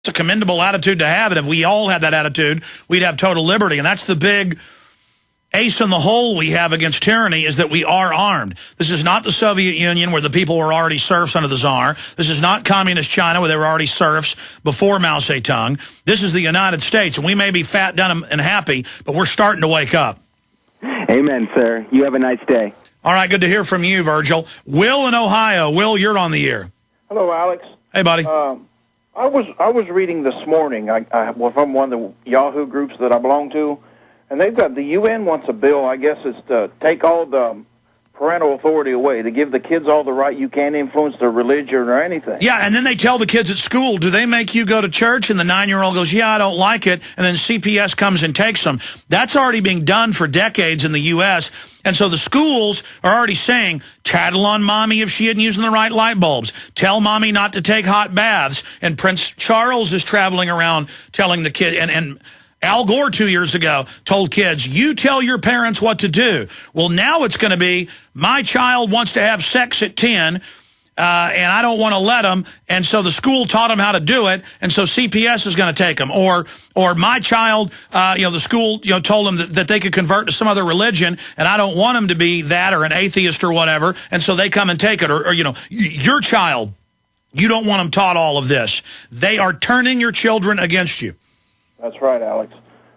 a commendable attitude to have. And if we all had that attitude, we'd have total liberty. And that's the big ace in the hole we have against tyranny, is that we are armed. This is not the Soviet Union where the people were already serfs under the Tsar. This is not communist China where they were already serfs before Mao Zedong. This is the United States, and we may be fat, done, and happy, but we're starting to wake up. Amen, sir. You have a nice day. All right, good to hear from you, Virgil. Will in Ohio. Will, you're on the air. Hello, Alex. Hey, buddy. I was reading this morning. Well, from one of the Yahoo groups that I belong to, and they've got the UN wants a bill. I guess it's to take all the parental authority away, to give the kids all the right. You can't influence their religion or anything. Yeah, and then they tell the kids at school, do they make you go to church? And the 9-year-old goes, yeah, I don't like it. And then CPS comes and takes them. That's already being done for decades in the U.S., and so the schools are already saying, tattle on mommy if she isn't using the right light bulbs. Tell mommy not to take hot baths. And Prince Charles is traveling around telling the kid, and Al Gore 2 years ago told kids, you tell your parents what to do. Well, now it's going to be, my child wants to have sex at 10, and I don't want to let them, and so the school taught them how to do it, and so CPS is going to take them. Or my child, the school told them that they could convert to some other religion, and I don't want them to be that or an atheist or whatever, and so they come and take it. Or your child, you don't want them taught all of this. They are turning your children against you. That's right, Alex.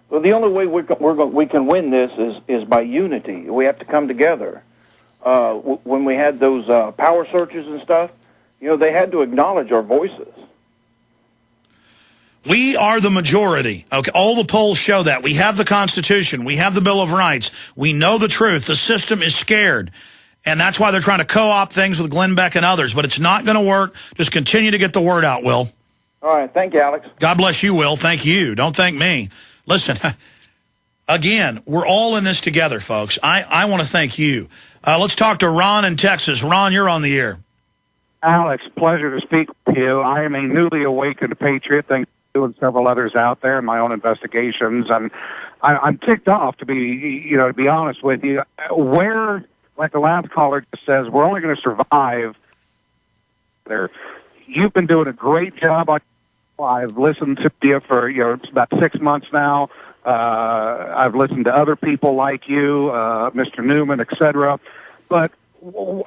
Well, the only way we can win this is by unity. We have to come together. When we had those power searches and stuff, they had to acknowledge our voices. We are the majority. Okay, all the polls show that. We have the Constitution. We have the Bill of Rights. We know the truth. The system is scared. And that's why they're trying to co-opt things with Glenn Beck and others. But it's not going to work. Just continue to get the word out, Will. All right. Thank you, Alex. God bless you, Will. Thank you. Don't thank me. Listen, again, we're all in this together, folks. I want to thank you. Let's talk to Ron in Texas. Ron, you're on the air. Alex, pleasure to speak with you. I am a newly awakened patriot, thanks to you and several others out there in my own investigations. And I'm ticked off, to be honest with you. Where, like the last caller just says, we're only going to survive there. You've been doing a great job. I've listened to you for about 6 months now. I've listened to other people like you, Mr. Newman, etc. But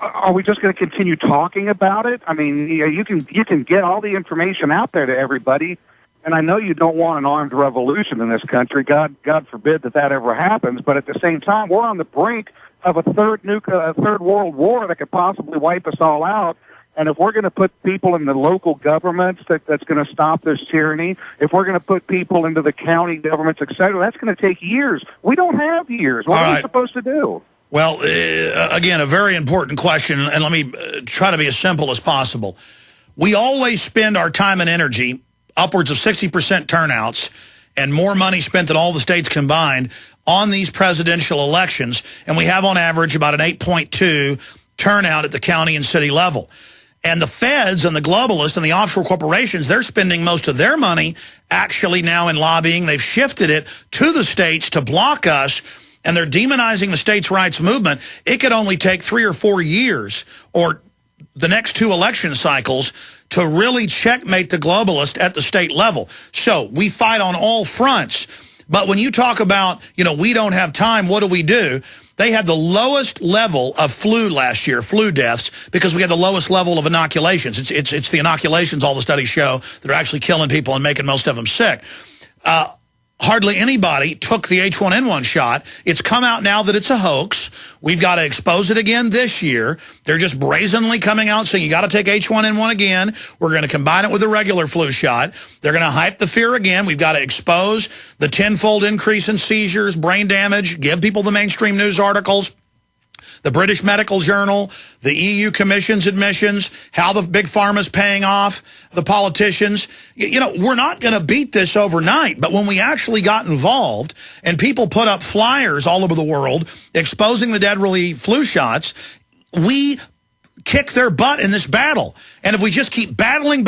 are we just going to continue talking about it? I mean, you can get all the information out there to everybody, and I know you don't want an armed revolution in this country. God forbid that ever happens. But at the same time, we're on the brink of a third world war that could possibly wipe us all out. And if we're going to put people in the local governments that's going to stop this tyranny, if we're going to put people into the county governments, et cetera, that's going to take years. We don't have years. What are we supposed to do? Well, again, a very important question, and let me try to be as simple as possible. We always spend our time and energy, upwards of 60% turnouts, and more money spent than all the states combined on these presidential elections, and we have on average about an 8.2 turnout at the county and city level. And the feds and the globalists and the offshore corporations, they're spending most of their money actually now in lobbying. They've shifted it to the states to block us, and they're demonizing the states' rights movement. It could only take 3 or 4 years or the next 2 election cycles to really checkmate the globalist at the state level. So we fight on all fronts. But when you talk about, we don't have time, what do? They had the lowest level of flu last year, flu deaths, because we had the lowest level of inoculations. It's the inoculations, all the studies show, that are actually killing people and making most of them sick. Hardly anybody took the H1N1 shot. It's come out now that it's a hoax. We've got to expose it again this year. They're just brazenly coming out saying you got to take H1N1 again. We're going to combine it with a regular flu shot. They're going to hype the fear again. We've got to expose the tenfold increase in seizures, brain damage, give people the mainstream news articles, the British Medical Journal, the EU Commission's admissions, how the big pharma's paying off the politicians. We're not going to beat this overnight, but when we actually got involved and people put up flyers all over the world exposing the deadly flu shots, we kick their butt in this battle. And if we just keep battling,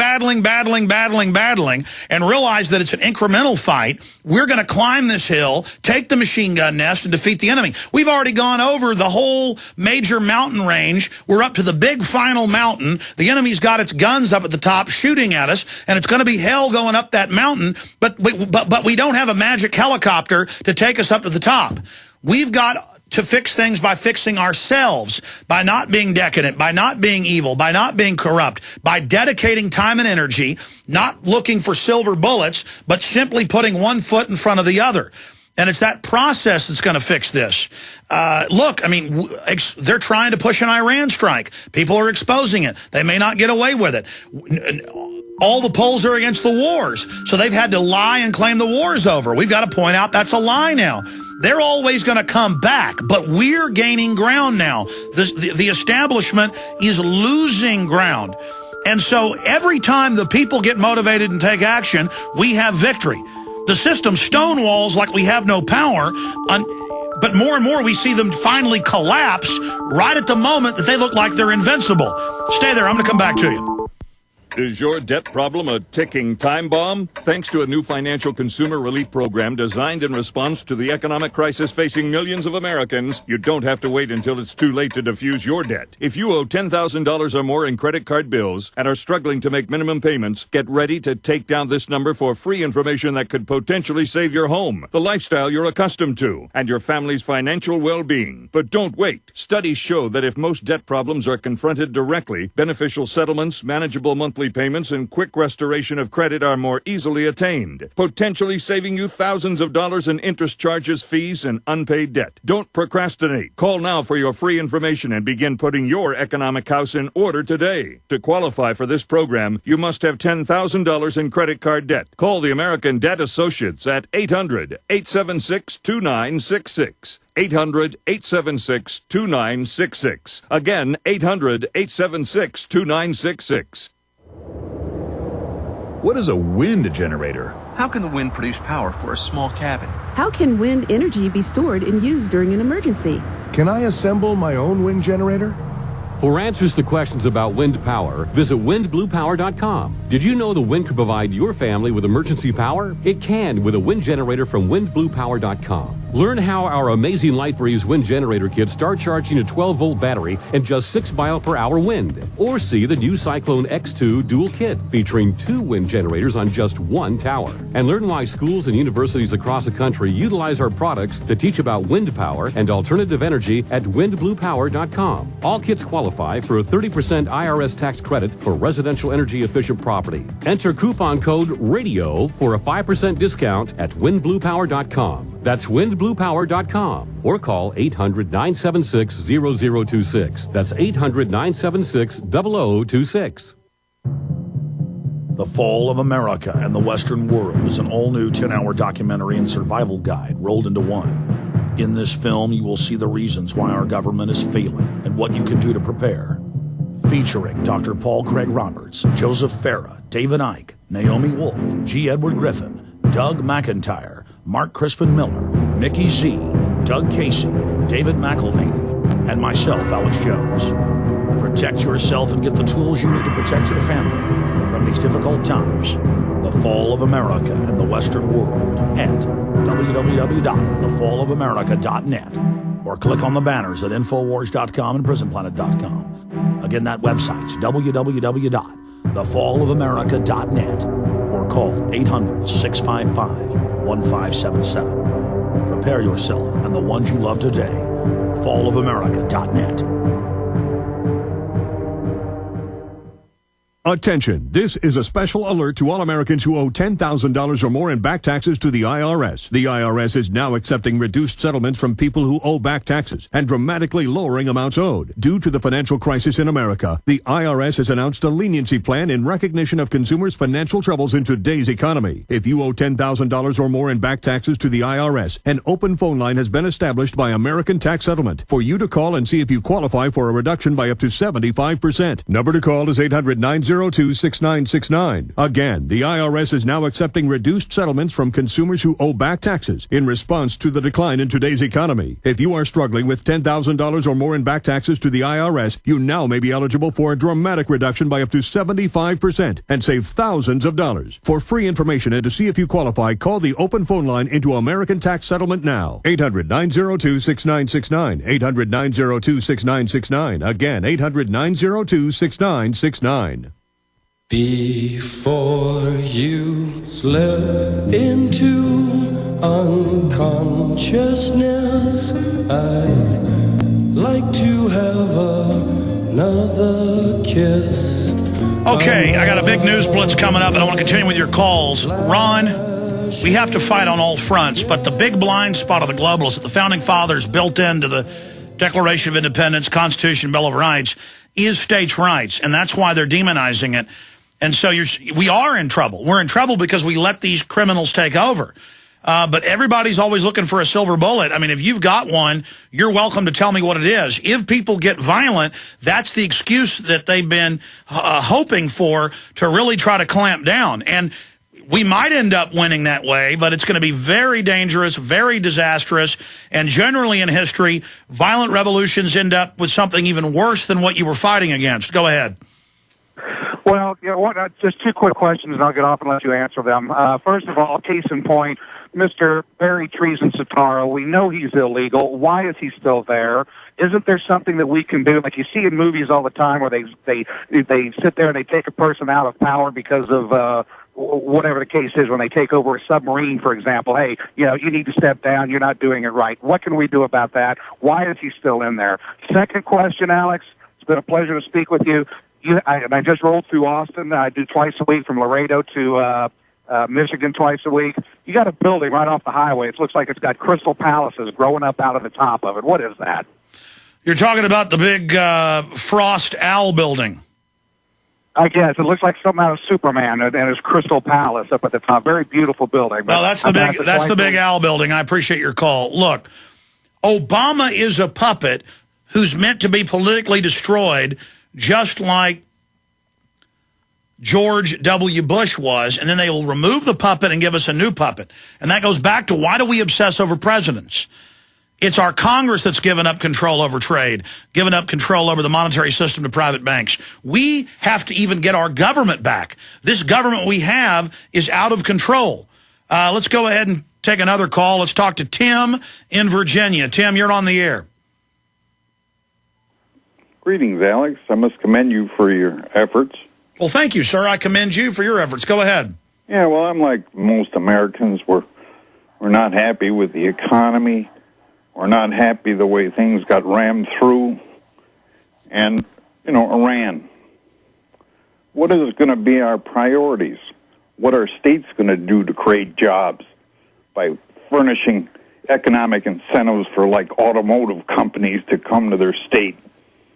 and realize that it's an incremental fight, we're going to climb this hill, take the machine gun nest, and defeat the enemy. We've already gone over the whole major mountain range. We're up to the big final mountain. The enemy's got its guns up at the top shooting at us, and it's going to be hell going up that mountain, but we don't have a magic helicopter to take us up to the top. We've got to fix things by fixing ourselves, by not being decadent, by not being evil, by not being corrupt, by dedicating time and energy, not looking for silver bullets, but simply putting one foot in front of the other. And it's that process that's going to fix this. Look, I mean, they're trying to push an Iran strike. People are exposing it. They may not get away with it. All the polls are against the wars, so they've had to lie and claim the war's over. We've got to point out that's a lie now. They're always going to come back, but we're gaining ground now. The establishment is losing ground. And so every time the people get motivated and take action, we have victory. The system stonewalls like we have no power, but more and more we see them finally collapse right at the moment that they look like they're invincible. Stay there. I'm going to come back to you. Is your debt problem a ticking time bomb? Thanks to a new financial consumer relief program designed in response to the economic crisis facing millions of Americans, you don't have to wait until it's too late to defuse your debt. If you owe $10,000 or more in credit card bills and are struggling to make minimum payments, get ready to take down this number for free information that could potentially save your home, the lifestyle you're accustomed to, and your family's financial well-being. But don't wait. Studies show that if most debt problems are confronted directly, beneficial settlements, manageable monthly payments, and quick restoration of credit are more easily attained, potentially saving you thousands of dollars in interest charges, fees, and unpaid debt. Don't procrastinate. Call now for your free information and begin putting your economic house in order today. To qualify for this program, you must have $10,000 in credit card debt. Call the American Debt Associates at 800-876-2966. 800-876-2966. Again, 800-876-2966. What is a wind generator? How can the wind produce power for a small cabin? How can wind energy be stored and used during an emergency? Can I assemble my own wind generator? For answers to questions about wind power, visit windbluepower.com. Did you know the wind could provide your family with emergency power? It can with a wind generator from windbluepower.com. Learn how our amazing LightBreeze wind generator kits start charging a 12-volt battery and just 6 mile per hour wind. Or see the new Cyclone X2 dual kit featuring 2 wind generators on just 1 tower. And learn why schools and universities across the country utilize our products to teach about wind power and alternative energy at windbluepower.com. All kits qualify for a 30% IRS tax credit for residential energy efficient property. Enter coupon code RADIO for a 5% discount at windbluepower.com. That's windbluepower.com or call 800-976-0026. That's 800-976-0026. The Fall of America and the Western World is an all-new 10-hour documentary and survival guide rolled into one. In this film, you will see the reasons why our government is failing and what you can do to prepare. Featuring Dr. Paul Craig Roberts, Joseph Farah, David Icke, Naomi Wolf, G. Edward Griffin, Doug McIntyre, Mark Crispin Miller, Mickey Z, Doug Casey, David McElvaney, and myself, Alex Jones. Protect yourself and get the tools you need to protect your family from these difficult times. The Fall of America and the Western World at www.thefallofamerica.net or click on the banners at Infowars.com and PrisonPlanet.com. Again, that website's www.thefallofamerica.net or call 800-655-1577. Prepare yourself and the ones you love today. Fallofamerica.net. Attention, this is a special alert to all Americans who owe $10,000 or more in back taxes to the IRS. The IRS is now accepting reduced settlements from people who owe back taxes and dramatically lowering amounts owed. Due to the financial crisis in America, the IRS has announced a leniency plan in recognition of consumers' financial troubles in today's economy. If you owe $10,000 or more in back taxes to the IRS, an open phone line has been established by American Tax Settlement for you to call and see if you qualify for a reduction by up to 75%. Number to call is 800-900 800-902-6969. Again, the IRS is now accepting reduced settlements from consumers who owe back taxes in response to the decline in today's economy. If you are struggling with $10,000 or more in back taxes to the IRS, you now may be eligible for a dramatic reduction by up to 75% and save thousands of dollars. For free information and to see if you qualify, call the open phone line into American Tax Settlement now. 800-902-6969. 800-902-6969. Again, 800-902-6969. Before you slip into unconsciousness, I'd like to have another kiss. Okay, I got a big news blitz coming up, and I want to continue with your calls. Ron, we have to fight on all fronts, but the big blind spot of the globalists that the Founding Fathers built into the Declaration of Independence, Constitution, Bill of Rights, is states' rights, and that's why they're demonizing it. And so we are in trouble. We're in trouble because we let these criminals take over. But everybody's always looking for a silver bullet. I mean, if you've got one, you're welcome to tell me what it is. If people get violent, that's the excuse that they've been hoping for to really try to clamp down. And we might end up winning that way, but it's going to be very dangerous, very disastrous, and generally in history, violent revolutions end up with something even worse than what you were fighting against. Go ahead. Well, you know what? Just two quick questions, and I'll get off and let you answer them. First of all, case in point, Mr. Barry Treason Sataro, we know he's illegal. Why is he still there? Isn't there something that we can do? Like you see in movies all the time where they sit there and they take a person out of power because of whatever the case is, when they take over a submarine, for example. Hey, you know, you need to step down. You're not doing it right. What can we do about that? Why is he still in there? Second question, Alex. It's been a pleasure to speak with you. I just rolled through Austin. I do twice a week from Laredo to Michigan twice a week. You got a building right off the highway. It looks like it's got crystal palaces growing up out of the top of it. What is that? You're talking about the big Frost Owl building. I guess. It looks like something out of Superman and his Crystal Palace up at the top. Very beautiful building. Well, that's the big Owl building. I appreciate your call. Look, Obama is a puppet who's meant to be politically destroyed, just like George W. Bush was, and then they will remove the puppet and give us a new puppet. And that goes back to, why do we obsess over presidents? It's our Congress that's given up control over trade, given up control over the monetary system to private banks. We have to even get our government back. This government we have is out of control. Let's go ahead and take another call. Let's talk to Tim in Virginia. Tim, you're on the air. Greetings, Alex. I must commend you for your efforts. Well, thank you, sir. I commend you for your efforts. Go ahead. Yeah, well, I'm like most Americans. We're not happy with the economy. We're not happy the way things got rammed through. And, you know, Iran. What is going to be our priorities? What are states going to do to create jobs by furnishing economic incentives for, like, automotive companies to come to their state?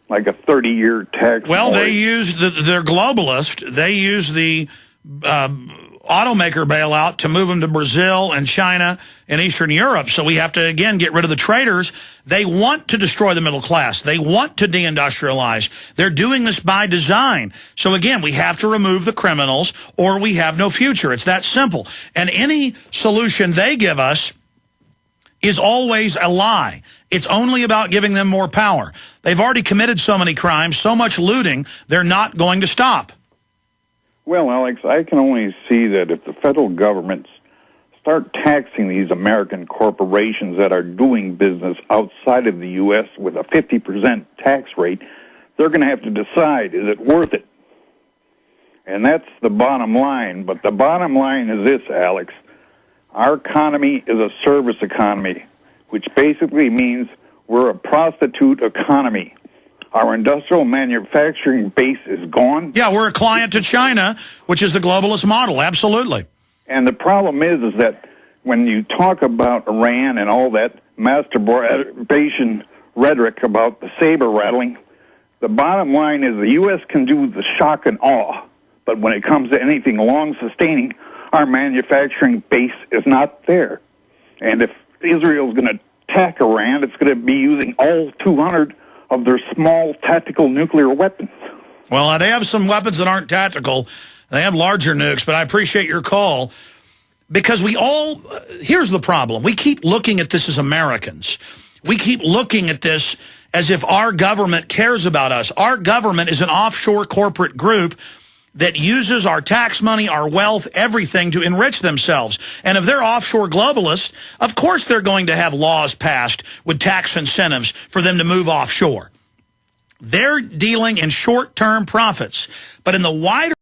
Like a 30-year tax. Well, they used they're globalist. They use the automaker bailout to move them to Brazil and China and Eastern Europe. So we have to, again, get rid of the traders. They want to destroy the middle class. They want to deindustrialize. They're doing this by design. So, again, we have to remove the criminals or we have no future. It's that simple. And any solution they give us is always a lie. It's only about giving them more power. They've already committed so many crimes, so much looting, they're not going to stop. Well, Alex, I can only see that if the federal governments start taxing these American corporations that are doing business outside of the U.S. with a 50% tax rate, they're going to have to decide, is it worth it? And that's the bottom line. But the bottom line is this, Alex. Our economy is a service economy, which basically means we're a prostitute economy. Our industrial manufacturing base is gone. Yeah, we're a client to China, which is the globalist model, absolutely. And the problem is that when you talk about Iran and all that masturbation rhetoric about the saber rattling, the bottom line is the U.S. can do the shock and awe, but when it comes to anything long-sustaining, our manufacturing base is not there. And if Israel's going to attack Iran, it's going to be using all 200 of their small tactical nuclear weapons. Well, they have some weapons that aren't tactical. They have larger nukes, but I appreciate your call. Because here's the problem. We keep looking at this as Americans. We keep looking at this as if our government cares about us. Our government is an offshore corporate group that uses our tax money, our wealth, everything to enrich themselves. And if they're offshore globalists, of course they're going to have laws passed with tax incentives for them to move offshore. They're dealing in short-term profits. But in the wider